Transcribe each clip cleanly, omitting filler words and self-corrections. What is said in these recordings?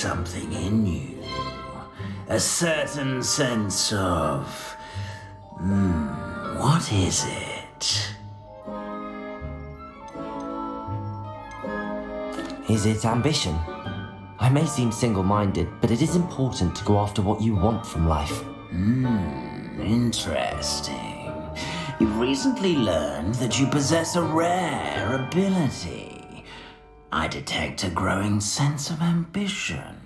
something in you. A certain sense of... what is it? Is it ambition? I may seem single-minded, but it is important to go after what you want from life. Interesting. You've recently learned that you possess a rare ability. I detect a growing sense of ambition,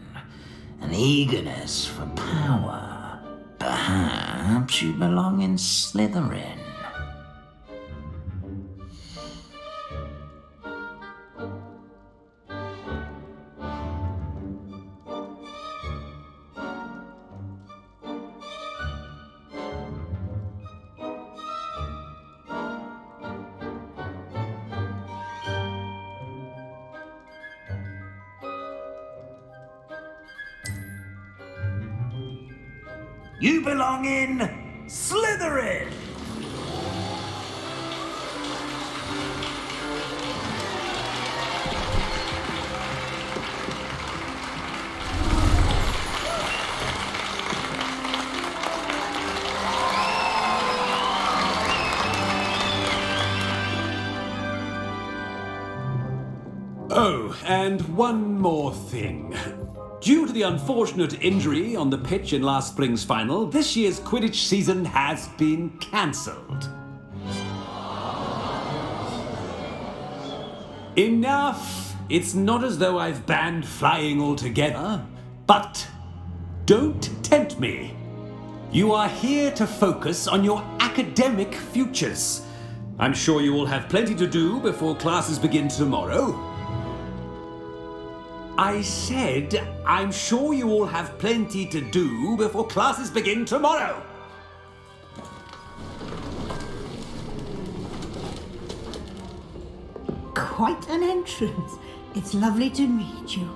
an eagerness for power. Perhaps you belong in Slytherin. You belong in Slytherin! Oh, and one more thing. Due to the unfortunate injury on the pitch in last spring's final, this year's Quidditch season has been cancelled. Enough! It's not as though I've banned flying altogether, but don't tempt me. You are here to focus on your academic futures. I'm sure you all have plenty to do before classes begin tomorrow. I said, I'm sure you all have plenty to do before classes begin tomorrow. Quite an entrance. It's lovely to meet you.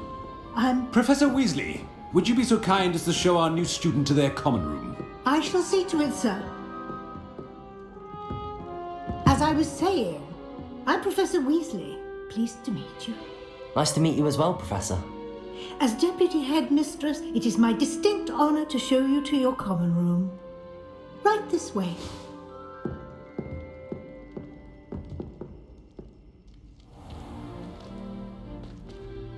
Professor Weasley, would you be so kind as to show our new student to their common room? I shall see to it, sir. As I was saying, I'm Professor Weasley. Pleased to meet you. Nice to meet you as well, Professor. As Deputy Headmistress, it is my distinct honor to show you to your common room. Right this way.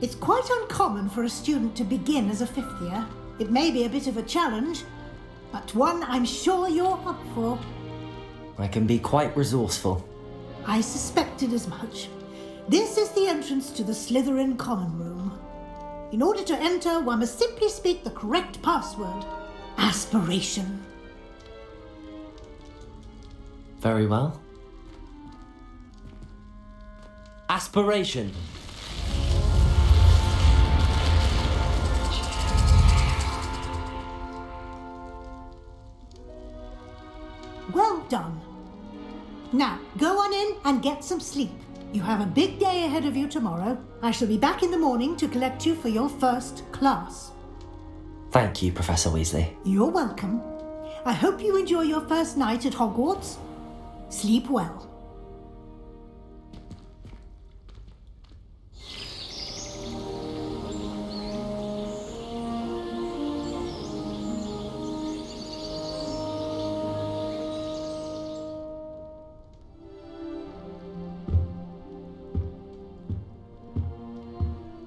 It's quite uncommon for a student to begin as a fifth year. It may be a bit of a challenge, but one I'm sure you're up for. I can be quite resourceful. I suspected as much. This is the entrance to the Slytherin common room. In order to enter, one must simply speak the correct password. Aspiration. Very well. Aspiration. Well done. Now, go on in and get some sleep. You have a big day ahead of you tomorrow. I shall be back in the morning to collect you for your first class. Thank you, Professor Weasley. You're welcome. I hope you enjoy your first night at Hogwarts. Sleep well.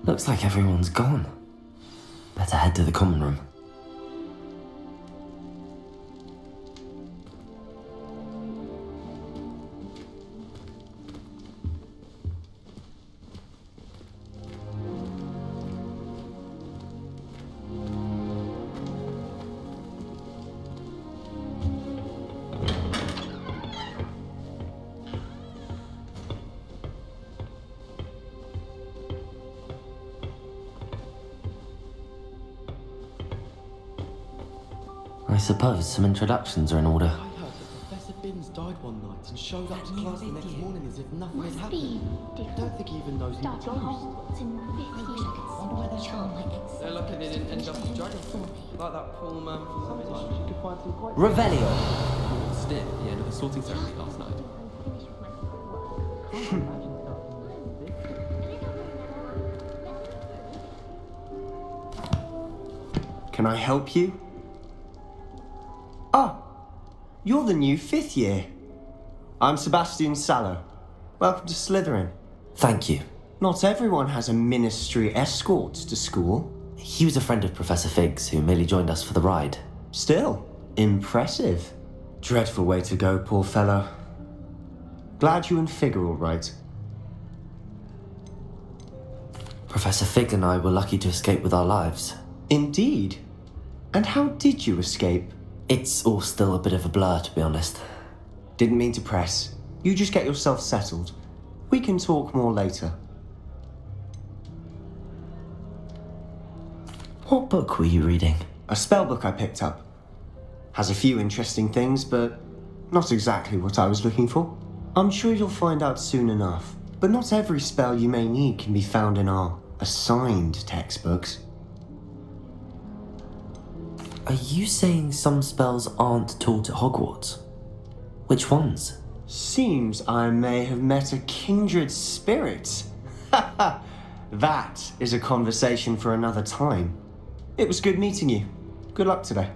Looks like everyone's gone. Better head to the common room. I suppose some introductions are in order. I heard that Professor Binns died one night and showed up to class the next morning as if nothing had happened. I don't think he even knows he was a ghost. They're lucky they didn't end up as dragons. Like that poor man from the village. You could find some quite... Revelio. Still, at the end of the sorting ceremony last night. Can I help you? Ah, you're the new 5th year. I'm Sebastian Sallow. Welcome to Slytherin. Thank you. Not everyone has a ministry escort to school. He was a friend of Professor Fig's who merely joined us for the ride. Still, impressive. Dreadful way to go, poor fellow. Glad you and Fig are all right. Professor Fig and I were lucky to escape with our lives. Indeed. And how did you escape? It's all still a bit of a blur, to be honest. Didn't mean to press. You just get yourself settled. We can talk more later. What book were you reading? A spellbook I picked up. Has a few interesting things, but not exactly what I was looking for. I'm sure you'll find out soon enough. But not every spell you may need can be found in our assigned textbooks. Are you saying some spells aren't taught at Hogwarts? Which ones? Seems I may have met a kindred spirit. That is a conversation for another time. It was good meeting you. Good luck today.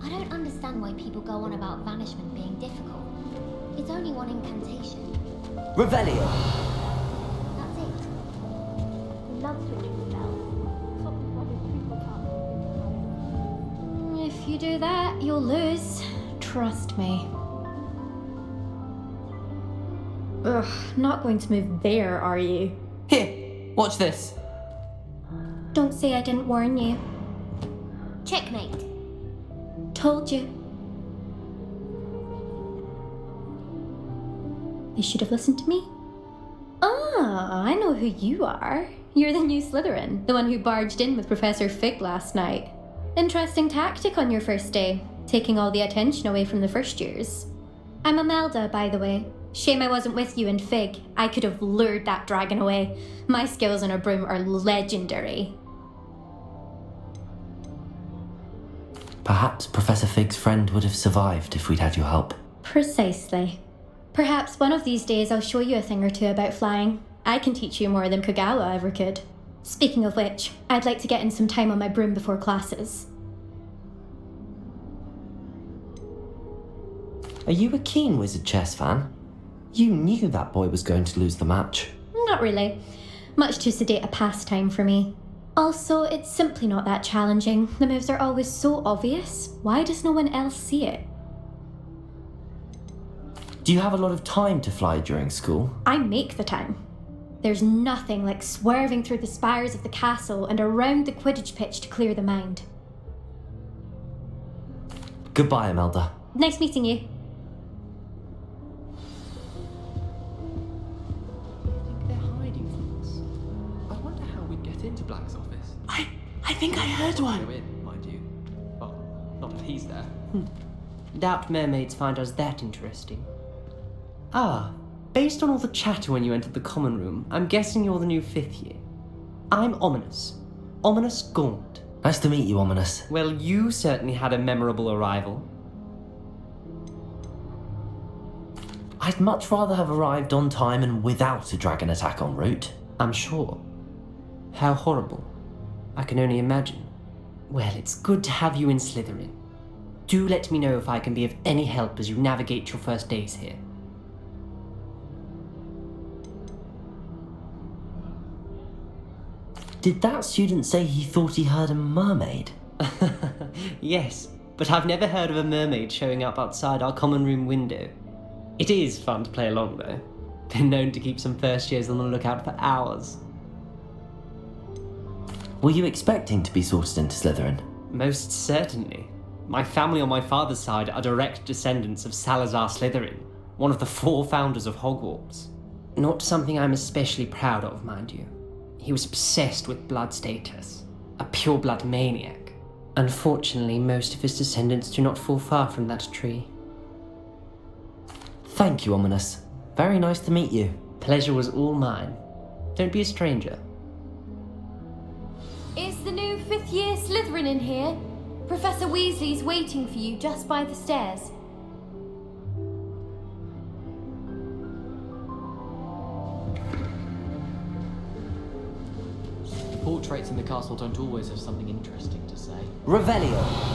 I don't understand why people go on about banishment being difficult. It's only one incantation. Revelio! That's it. We love switching spells. If you do that, you'll lose. Trust me. Ugh, not going to move there, are you? Here, watch this. Don't say I didn't warn you. Checkmate. Told you. You should have listened to me. Ah, I know who you are. You're the new Slytherin, the one who barged in with Professor Fig last night. Interesting tactic on your first day, taking all the attention away from the first years. I'm Imelda, by the way. Shame I wasn't with you and Fig. I could have lured that dragon away. My skills on a broom are legendary. Perhaps Professor Fig's friend would have survived if we'd had your help. Precisely. Perhaps one of these days I'll show you a thing or two about flying. I can teach you more than Kogawa ever could. Speaking of which, I'd like to get in some time on my broom before classes. Are you a keen Wizard Chess fan? You knew that boy was going to lose the match. Not really. Much too sedate a pastime for me. Also, it's simply not that challenging. The moves are always so obvious. Why does no one else see it? Do you have a lot of time to fly during school? I make the time. There's nothing like swerving through the spires of the castle and around the Quidditch pitch to clear the mind. Goodbye, Imelda. Nice meeting you. They're hiding from us. I wonder how we'd get into Black's office. I think I heard Go one. in, mind you. Well, not if he's there. Doubt mermaids find us that interesting. Ah, based on all the chatter when you entered the common room, I'm guessing you're the new 5th year. I'm Ominous. Ominous Gaunt. Nice to meet you, Ominous. Well, you certainly had a memorable arrival. I'd much rather have arrived on time and without a dragon attack en route. I'm sure. How horrible. I can only imagine. Well, it's good to have you in Slytherin. Do let me know if I can be of any help as you navigate your first days here. Did that student say he thought he heard a mermaid? Yes, but I've never heard of a mermaid showing up outside our common room window. It is fun to play along, though. Been known to keep some first years on the lookout for hours. Were you expecting to be sorted into Slytherin? Most certainly. My family on my father's side are direct descendants of Salazar Slytherin, one of the 4 founders of Hogwarts. Not something I'm especially proud of, mind you. He was obsessed with blood status, a pure-blood maniac. Unfortunately, most of his descendants do not fall far from that tree. Thank you, Ominous. Very nice to meet you. Pleasure was all mine. Don't be a stranger. Is the new 5th year Slytherin in here? Professor Weasley's waiting for you just by the stairs. Portraits in the castle don't always have something interesting to say. Revelio.